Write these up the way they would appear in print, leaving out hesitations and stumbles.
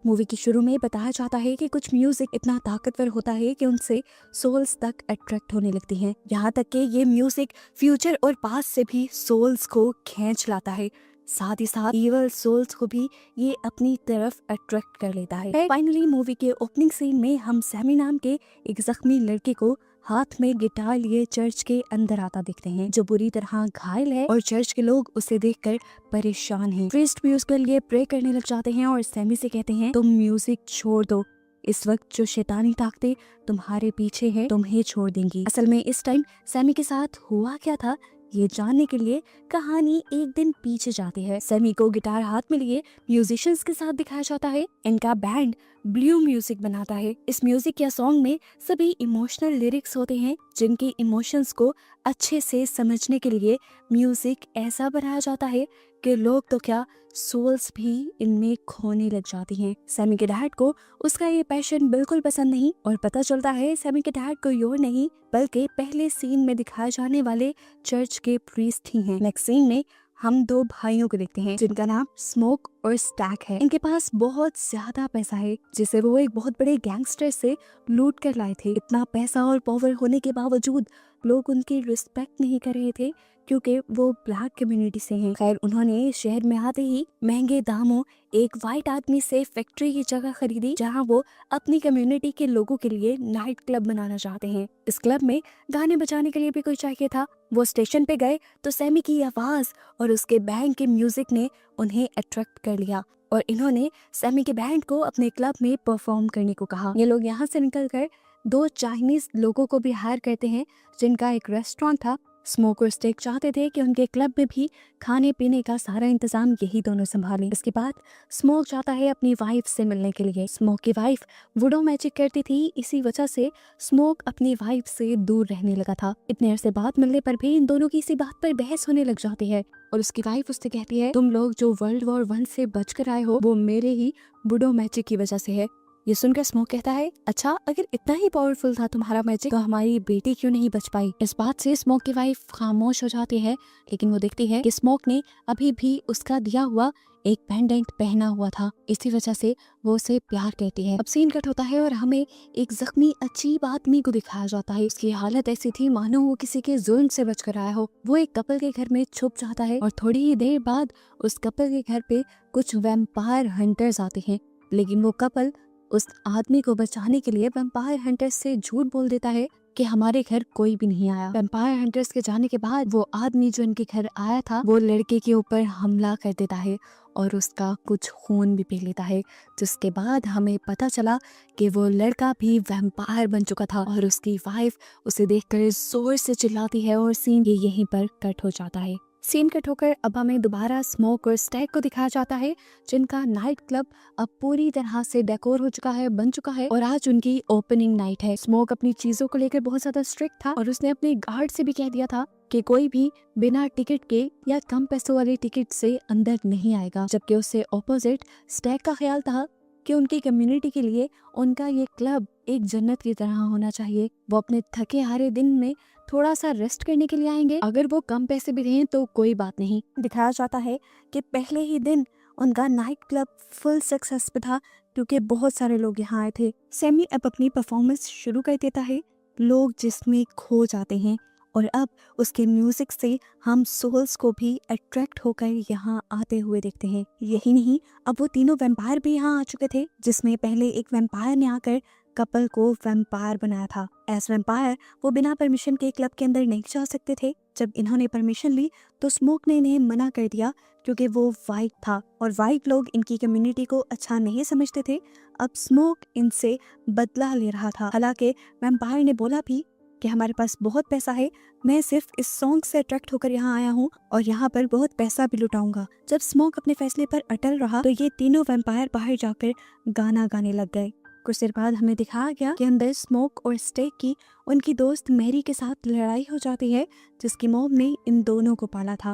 Movie के शुरू में बताया जाता है कि कुछ म्यूजिक इतना ताकतवर होता है कि उनसे सोल्स तक अट्रैक्ट होने लगती हैं। यहाँ तक कि ये म्यूजिक फ्यूचर और पास्ट से भी सोल्स को खींच लाता है। साथ ही साथ इवल सोल्स को भी ये अपनी तरफ अट्रैक्ट कर लेता है। फाइनली मूवी के ओपनिंग सीन में हम सैमी नाम के एक जख्मी लड़के को हाथ में गिटार लिए चर्च के अंदर आता देखते हैं, जो बुरी तरह घायल है और चर्च के लोग उसे देखकर परेशान हैं। प्रीस्ट भी उसके लिए प्रे करने लग जाते हैं और सैमी से कहते हैं तुम म्यूजिक छोड़ दो, इस वक्त जो शैतानी ताकतें तुम्हारे पीछे है तुम्हें छोड़ देंगी। असल में इस टाइम सैमी के साथ हुआ क्या था ये जानने के लिए कहानी एक दिन पीछे जाती है। सैमी को गिटार हाथ में लिए म्यूजिशियंस के साथ दिखाया जाता है। इनका बैंड ब्लू म्यूजिक बनाता है। इस म्यूजिक या सॉन्ग में सभी इमोशनल लिरिक्स होते हैं, जिनके इमोशंस को अच्छे से समझने के लिए म्यूजिक ऐसा बनाया जाता है कि लोग तो क्या सोल्स भी इनमें खोने लग जाती हैं। सैमी के डैड को उसका ये पैशन बिल्कुल पसंद नहीं और पता चलता है सैमी के डैड कोई और नहीं बल्कि पहले सीन में दिखाए जाने वाले चर्च के प्रीस्ट ही हैं। नेक्स्ट सीन में हम दो भाइयों को देखते हैं जिनका नाम स्मोक और स्टैक है। इनके पास बहुत ज्यादा पैसा है जिसे वो एक बहुत बड़े गैंगस्टर से लूट कर लाए थे। इतना पैसा और पावर होने के बावजूद लोग उनकी रिस्पेक्ट नहीं कर रहे थे क्योंकि वो ब्लैक कम्युनिटी से हैं। खैर उन्होंने शहर में आते ही महंगे दामों एक वाइट आदमी से फैक्ट्री की जगह खरीदी जहां वो अपनी कम्युनिटी के लोगों के लिए नाइट क्लब बनाना चाहते हैं। इस क्लब में गाने बजाने के लिए भी कोई चाहिए था। वो स्टेशन पे गए तो सैमी की आवाज और उसके बैंड के म्यूजिक ने उन्हें अट्रैक्ट कर लिया और इन्होंने सैमी के बैंड को अपने क्लब में परफॉर्म करने को कहा। ये लोग यहाँ से निकलकर दो चाइनीज लोगों को भी हायर करते हैं जिनका एक रेस्टोरेंट था। स्मोक और स्टेक चाहते थे कि उनके क्लब में भी खाने पीने का सारा इंतजाम यही दोनों संभालें। इसके बाद स्मोक चाहता है अपनी वाइफ से मिलने के लिए। स्मोक की वाइफ वुडो मैजिक करती थी, इसी वजह से स्मोक अपनी वाइफ से दूर रहने लगा था। इतने अरसे बाद मिलने पर भी इन दोनों की इसी बात पर बहस होने लग जाती है और उसकी वाइफ उससे कहती है तुम लोग जो वर्ल्ड वॉर 1 से बच कर आए हो वो मेरे ही वुडो मैजिक की वजह से है। ये सुनकर स्मोक कहता है अच्छा अगर इतना ही पावरफुल था तुम्हारा मैजिक तो हमारी बेटी क्यों नहीं बच पाई। इस बात से स्मोक की वाइफ खामोश हो जाती है, लेकिन वो देखती है कि स्मोक ने अभी भी उसका दिया हुआ एक पेंडेंट पहना हुआ था, इसी वजह से वो उसे प्यार करती है। अब सीन कट होता है और हमें एक जख्मी अजीब आदमी को दिखाया जाता है। उसकी हालत ऐसी थी मानो वो किसी के जुल्म से बच कर आया हो। वो एक कपल के घर में छुप जाता है और थोड़ी ही देर बाद उस कपल के घर पे कुछ वैम्पायर हंटर्स आते हैं, लेकिन वो कपल उस आदमी को बचाने के लिए वैम्पायर हंटर्स से झूठ बोल देता है कि हमारे घर कोई भी नहीं आया। वैम्पायर हंटर्स के जाने के बाद वो आदमी जो इनके घर आया था वो लड़के के ऊपर हमला कर देता है और उसका कुछ खून भी पी लेता है, जिसके बाद हमें पता चला कि वो लड़का भी वैम्पायर बन चुका था और उसकी वाइफ उसे देखकर जोर से चिल्लाती है और सीन ये यहीं पर कट हो जाता है। सीन कट होकर अब हमें दोबारा स्मोक और स्टैक को दिखाया जाता है जिनका नाइट क्लब अब पूरी तरह से डेकोर हो चुका है, बन चुका है और आज उनकी ओपनिंग नाइट है। स्मोक अपनी चीजों को लेकर बहुत ज्यादा स्ट्रिक्ट था और उसने अपने गार्ड से भी कह दिया था कि कोई भी बिना टिकट के या कम पैसों वाले टिकट से अंदर नहीं आएगा, जबकि उससे ऑपोजिट स्टैक का ख्याल था कि उनकी कम्युनिटी के लिए उनका ये क्लब एक जन्नत की तरह होना चाहिए। वो अपने थके हारे दिन में थोड़ा सा रेस्ट करने के लिए आएंगे, अगर वो कम पैसे भी दें तो कोई बात नहीं। दिखाया जाता है कि पहले ही दिन उनका नाइट क्लब फुल सक्सेस पे था क्योंकि बहुत सारे लोग यहाँ आए थे। सैमी अब अपनी परफॉर्मेंस शुरू कर देता है, लोग जिसमें खो जाते हैं और अब उसके म्यूजिक से हम सोल्स को भी अट्रैक्ट होकर यहाँ आते हुए देखते हैं। यही नहीं, अब वो तीनों वैम्पायर भी यहाँ आ चुके थे, जिसमें पहले एक वैम्पायर ने आकर कपल को वैम्पायर बनाया था। एज वैम्पायर वो बिना परमिशन के क्लब के अंदर नहीं जा सकते थे। जब इन्होंने परमिशन ली तो स्मोक ने इन्हें मना कर दिया क्योंकि वो वाइट था और वाइट लोग इनकी कम्युनिटी को अच्छा नहीं समझते थे। अब स्मोक इनसे बदला ले रहा था। हालांकि वैम्पायर ने बोला भी कि हमारे पास बहुत पैसा है, मैं सिर्फ इस सॉन्ग से अट्रैक्ट होकर यहाँ आया हूँ और यहाँ पर बहुत पैसा भी लुटाऊंगा। जब स्मोक अपने फैसले पर अटल रहा तो ये तीनों वैम्पायर बाहर जाकर गाना गाने लग गए। कुछ देर बाद हमें दिखाया गया कि अंदर स्मोक और स्टेक की उनकी दोस्त मैरी के साथ लड़ाई हो जाती है, जिसकी मॉम ने इन दोनों को पाला था।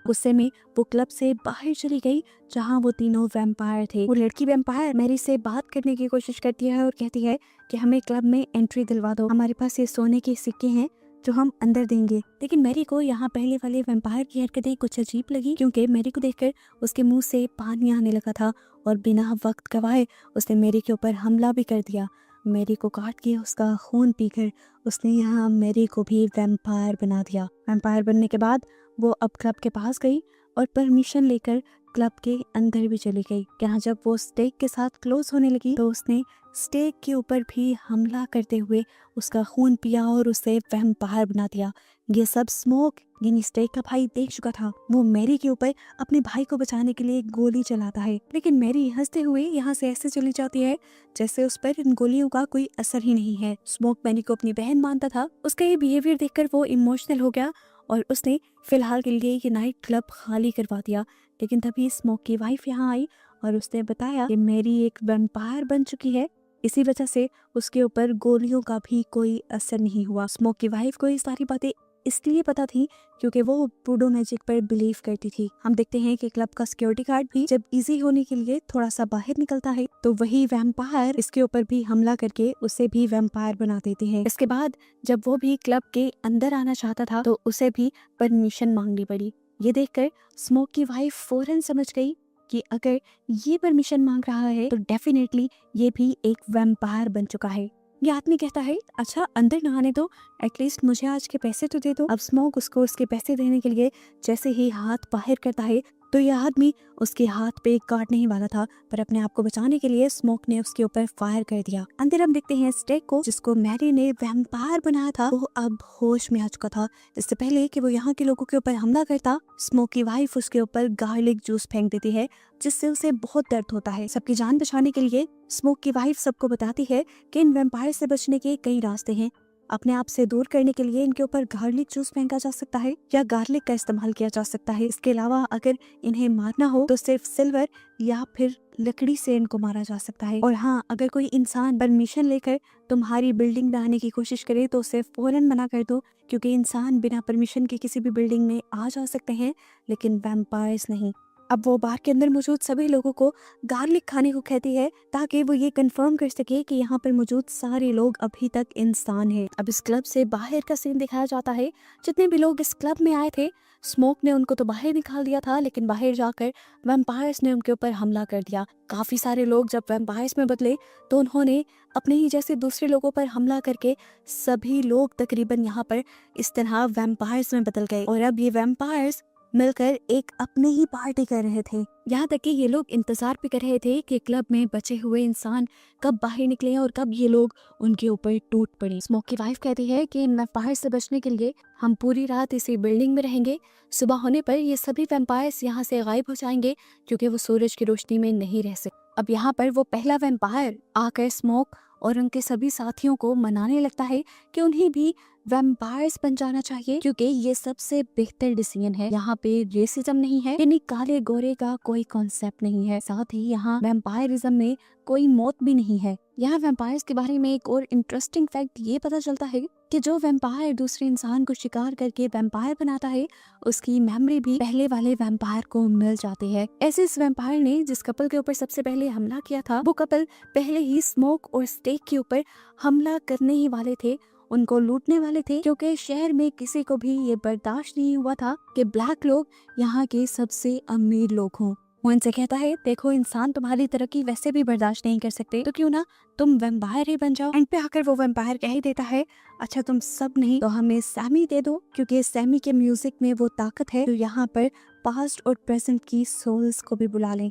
गुस्से में वो क्लब से बाहर चली गई जहां वो तीनों वैम्पायर थे। वो लड़की वैम्पायर मैरी से बात करने की कोशिश करती है और कहती है कि हमें क्लब में एंट्री दिलवा दो, हमारे पास ये सोने के सिक्के हैं जो हम अंदर देंगे। लेकिन मैरी को यहाँ पहले वाले वैम्पायर की हरकतें कुछ अजीब लगी क्योंकि मैरी को देखकर उसके मुंह से पानी आने लगा था और बिना वक्त गवाए उसने मेरी के ऊपर हमला भी कर दिया। मेरी को काट के उसका खून पीकर उसने यहाँ मेरी को भी वैम्पायर बना दिया। वैम्पायर बनने के बाद वो अब क्लब के पास गई और परमिशन लेकर क्लब के अंदर भी चली गई। यहाँ जब वो स्टेक के साथ क्लोज होने लगी तो उसने स्टेक के ऊपर भी हमला करते हुए उसका खून पिया और उसे वैम्पायर बना दिया। ये सब स्मोक यानी स्टेक का भाई देख चुका था। वो मैरी के ऊपर अपने भाई को बचाने के लिए गोली चलाता है, लेकिन मैरी हंसते हुए यहाँ से ऐसे चली जाती है जैसे उस पर इन गोलियों का कोई असर ही नहीं है। स्मोक मैरी को अपनी बहन मानता था। उसका ये बिहेवियर देखकर वो इमोशनल हो गया और उसने फिलहाल के लिए ये नाइट क्लब खाली करवा दिया। लेकिन तभी स्मोक की वाइफ यहाँ आई और उसने बताया कि मैरी एक वैम्पायर बन चुकी है, इसी वजह से उसके ऊपर गोलियों का भी कोई असर नहीं हुआ। स्मोक की वाइफ को ये सारी बातें इसलिए पता थी क्योंकि वो वुडू मैजिक पर बिलीव करती थी। हम देखते हैं कि क्लब का सिक्योरिटी गार्ड भी जब इजी होने के लिए थोड़ा सा बाहर निकलता है तो वही वैम्पायर इसके ऊपर भी हमला करके उसे भी वैम्पायर बना देते हैं। इसके बाद जब वो भी क्लब के अंदर आना चाहता था तो उसे भी परमिशन मांगनी पड़ी। ये देखकर स्मोक की वाइफ फौरन समझ गई कि अगर ये परमिशन मांग रहा है तो डेफिनेटली ये भी एक वैम्पायर बन चुका है। ये आदमी कहता है अच्छा अंदर ना आने दो, एटलीस्ट मुझे आज के पैसे तो दे दो। अब स्मोक उसको उसके पैसे देने के लिए जैसे ही हाथ बाहर करता है तो यह आदमी उसके हाथ पे काटने ही वाला था, पर अपने आप को बचाने के लिए स्मोक ने उसके ऊपर फायर कर दिया। अंदर हम देखते हैं स्टेक को जिसको मैरी ने वैम्पायर बनाया था, वो अब होश में आ चुका था। इससे पहले कि वो यहाँ के लोगों के ऊपर हमला करता, स्मोक की वाइफ उसके ऊपर गार्लिक जूस फेंक देती है जिससे उसे बहुत दर्द होता है। सबकी जान बचाने के लिए स्मोक की वाइफ सबको बताती है कि इन वैम्पायर से बचने के कई रास्ते हैं। अपने आप से दूर करने के लिए इनके ऊपर गार्लिक जूस फेंका जा सकता है या गार्लिक का इस्तेमाल किया जा सकता है। इसके अलावा अगर इन्हें मारना हो तो सिर्फ सिल्वर या फिर लकड़ी से इनको मारा जा सकता है। और हाँ, अगर कोई इंसान परमिशन लेकर तुम्हारी बिल्डिंग में आने की कोशिश करे तो उसे फौरन मना कर दो, क्योंकि इंसान बिना परमिशन के किसी भी बिल्डिंग में आ जा सकते हैं लेकिन वैम्पायर्स नहीं। अब वो बार के अंदर मौजूद सभी लोगों को गार्लिक खाने को कहती है ताकि वो ये कंफर्म कर सके कि यहाँ पर मौजूद सारे लोग अभी तक इंसान हैं। अब इस क्लब से बाहर का सीन दिखाया जाता है। जितने भी लोग इस क्लब में आए थे स्मोक ने उनको तो बाहर निकाल दिया था, लेकिन बाहर जाकर वैम्पायर्स ने उनके ऊपर हमला कर दिया। काफी सारे लोग जब वैम्पायर्स में बदले तो उन्होंने अपने ही जैसे दूसरे लोगों पर हमला करके सभी लोग तकरीबन यहाँ पर इस तरह वैम्पायर्स में बदल गए और अब ये वैम्पायर्स मिलकर एक अपने ही पार्टी कर रहे थे। यहाँ तक कि ये लोग इंतजार भी कर रहे थे कि क्लब में बचे हुए इंसान कब बाहर निकले और कब ये लोग उनके ऊपर टूट पड़े। स्मोक की वाइफ कहती है कि इन वैम्पायर्स से बचने के लिए हम पूरी रात इसी बिल्डिंग में रहेंगे। सुबह होने पर ये सभी वैम्पायर्स यहाँ से गायब हो जाएंगे क्योंकि वो सूरज की रोशनी में नहीं रह सकते। अब यहाँ पर वो पहला वैम्पायर आकर स्मोक और उनके सभी साथियों को मनाने लगता है कि उन्हें भी वैम्पायर्स बन जाना चाहिए क्योंकि ये सबसे बेहतर डिसीजन है। यहाँ पे रेसिज्म नहीं है, यानी काले गोरे का कोई कॉन्सेप्ट नहीं है। साथ ही यहाँ वैम्पायरिज्म में कोई मौत भी नहीं है। यहाँ वैम्पायर्स के बारे में एक और इंटरेस्टिंग फैक्ट ये पता चलता है कि जो वैम्पायर दूसरे इंसान को शिकार करके वैम्पायर बनाता है उसकी मेमोरी भी पहले वाले वैम्पायर को मिल जाती है। ऐसे इस वैम्पायर ने जिस कपल के ऊपर सबसे पहले हमला किया था वो कपल पहले ही स्मोक और स्टेक के ऊपर हमला करने ही वाले थे, उनको लूटने वाले थे, क्योंकि शहर में किसी को भी ये बर्दाश्त नहीं हुआ था कि ब्लैक लोग यहाँ के सबसे अमीर लोग हों। वो इनसे कहता है देखो इंसान तुम्हारी तरक्की वैसे भी बर्दाश्त नहीं कर सकते तो क्यों ना तुम वैम्पायर ही बन जाओ। एंड पे आकर वो वैम्पायर कह ही देता है अच्छा तुम सब नहीं तो हमें सैमी दे दो, क्योंकि सैमी के म्यूजिक में वो ताकत है जो यहाँ पर पास्ट और प्रेजेंट की सोल्स को भी बुला लें।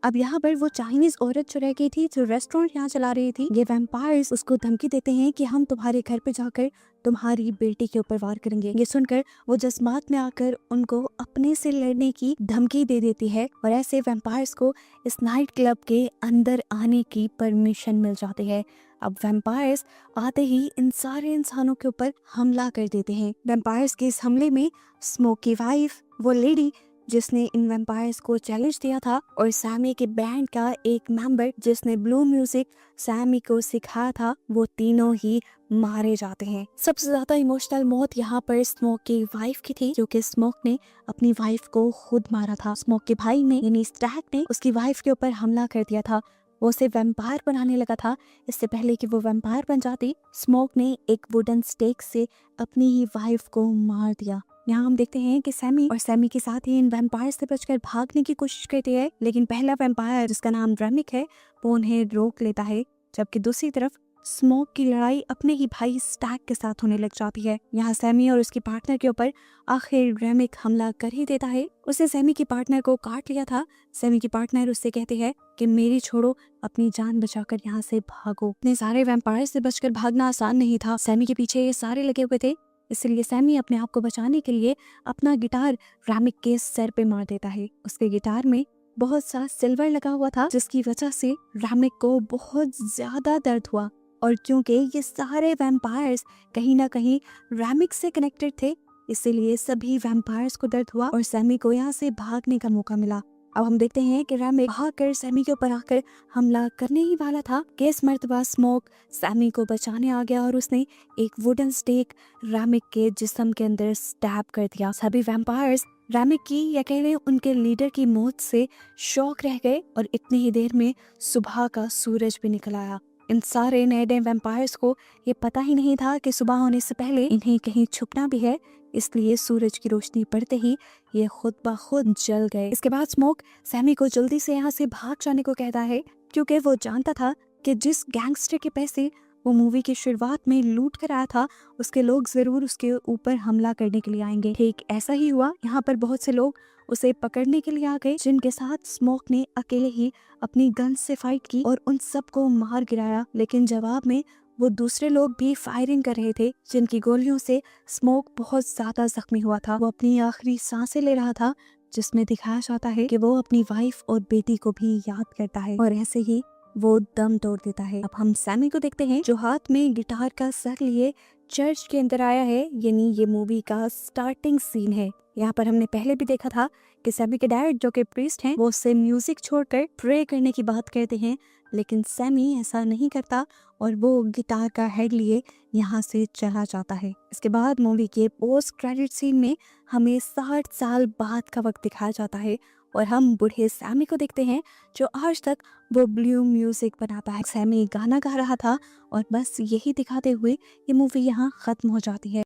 अब यहाँ पर वो चाइनीज औरत जो रह गई थी जो रेस्टोरेंट यहाँ चला रही थी, ये वैम्पायर्स उसको धमकी देते हैं कि हम तुम्हारे घर पे जाकर तुम्हारी बेटी के ऊपर वार करेंगे। ये सुनकर वो जज्बात में आकर उनको अपने से लड़ने की धमकी दे देती है और ऐसे वैम्पायर्स को इस नाइट क्लब के अंदर आने की परमिशन मिल जाती है। अब वैम्पायर्स आते ही इन सारे इंसानों के ऊपर हमला कर देते हैं। वैम्पायर्स के इस हमले में स्मोक की वाइफ, वो लेडी जिसने इन वैम्पायर्स को चैलेंज दिया था, और सैमी के बैंड का एक मेंबर जिसने ब्लू म्यूजिक सैमी को सिखाया था, वो तीनों ही मारे जाते हैं। सबसे ज्यादा इमोशनल मौत यहाँ पर स्मोक की वाइफ की थी, क्योंकि स्मोक ने अपनी वाइफ को खुद मारा था। स्मोक के भाई ने यानी स्टैक ने उसकी वाइफ के ऊपर हमला कर दिया था। वो उसे वैम्पायर बनाने लगा था। इससे पहले कि वो वैम्पायर बन जाती, स्मोक ने एक वुडन स्टेक से अपनी ही वाइफ को मार दिया। यहाँ हम देखते हैं कि सैमी और सैमी के साथ ही इन वैम्पायर से बचकर भागने की कोशिश करती है, लेकिन पहला वैम्पायर जिसका नाम रेमिक है वो उन्हें रोक लेता है, जबकि दूसरी तरफ स्मोक की लड़ाई अपने ही भाई स्टैक के साथ होने लग जाती है। यहाँ सैमी और उसकी पार्टनर के ऊपर आखिर रेमिक हमला कर ही देता है। उसने सैमी की पार्टनर को काट लिया था। सैमी की पार्टनर उससे कहती है कि मेरी छोड़ो, अपनी जान बचाकर यहाँ से भागो। इतने सारे वैम्पायर से बचकर भागना आसान नहीं था। सैमी के पीछे ये सारे लगे हुए थे, इसलिए सैमी अपने आप को बचाने के लिए अपना गिटार रेमिक के सर पे मार देता है। उसके गिटार में बहुत सा सिल्वर लगा हुआ था, जिसकी वजह से रेमिक को बहुत ज्यादा दर्द हुआ। और क्योंकि ये सारे वैम्पायर्स कहीं ना कहीं रेमिक से कनेक्टेड थे, इसीलिए सभी वैम्पायर्स को दर्द हुआ और सैमी को यहाँ से भागने का मौका मिला। अब हम देखते हैं कि रेमिक भागकर सैमी के ऊपर आकर हमला करने ही वाला था कि इस मर्तबा स्मोक सैमी को बचाने आ गया और उसने एक वुडन स्टेक रेमिक के जिस्म के अंदर स्टैब कर दिया। सभी वैम्पायर्स रेमिक की या कह लें उनके लीडर की मौत से शॉक रह गए और इतनी ही देर में सुबह का सूरज भी निकल आया। इन सारे नए नए वैम्पायर्स को ये पता ही नहीं था कि सुबह होने से पहले इन्हें कहीं छुपना भी है, इसलिए सूरज की रोशनी पड़ते ही ये खुद ब खुद जल गए। इसके बाद स्मोक सैमी को जल्दी से यहाँ से भाग जाने को कहता है, क्योंकि वो जानता था कि जिस गैंगस्टर के पैसे वो मूवी की शुरुआत में लूट कर आया था, उसके लोग जरूर उसके ऊपर हमला करने के लिए आएंगे। ठीक ऐसा ही हुआ। यहाँ पर बहुत से लोग उसे पकड़ने के लिए आ गए, जिनके साथ स्मोक ने अकेले ही अपनी गन से फाइट की और उन सबको मार गिराया। लेकिन जवाब में वो दूसरे लोग भी फायरिंग कर रहे थे, जिनकी गोलियों से स्मोक बहुत ज्यादा जख्मी हुआ था। वो अपनी आखिरी सांसें ले रहा था, जिसमें दिखाया जाता है कि वो अपनी वाइफ और बेटी को भी याद करता है और ऐसे ही वो दम तोड़ देता है। अब हम सैमी को देखते हैं, जो हाथ में गिटार का सर लिए चर्च के अंदर आया है, यानी ये मूवी का स्टार्टिंग सीन है। यहाँ पर हमने पहले भी देखा था कि सैमी के डैड जो कि प्रीस्ट हैं, वो उससे म्यूजिक छोड़कर प्रे करने की बात कहते हैं, लेकिन सैमी ऐसा नहीं करता और वो गिटार का हेड लिए यहाँ से चला जाता है। इसके बाद मूवी के पोस्ट क्रेडिट सीन में हमें 60 साल बाद का वक्त दिखाया जाता है और हम बूढ़े सैमी को देखते हैं, जो आज तक वो ब्लू म्यूजिक बनाता है। सैमी गाना गा रहा था और बस यही दिखाते हुए ये मूवी यहाँ खत्म हो जाती है।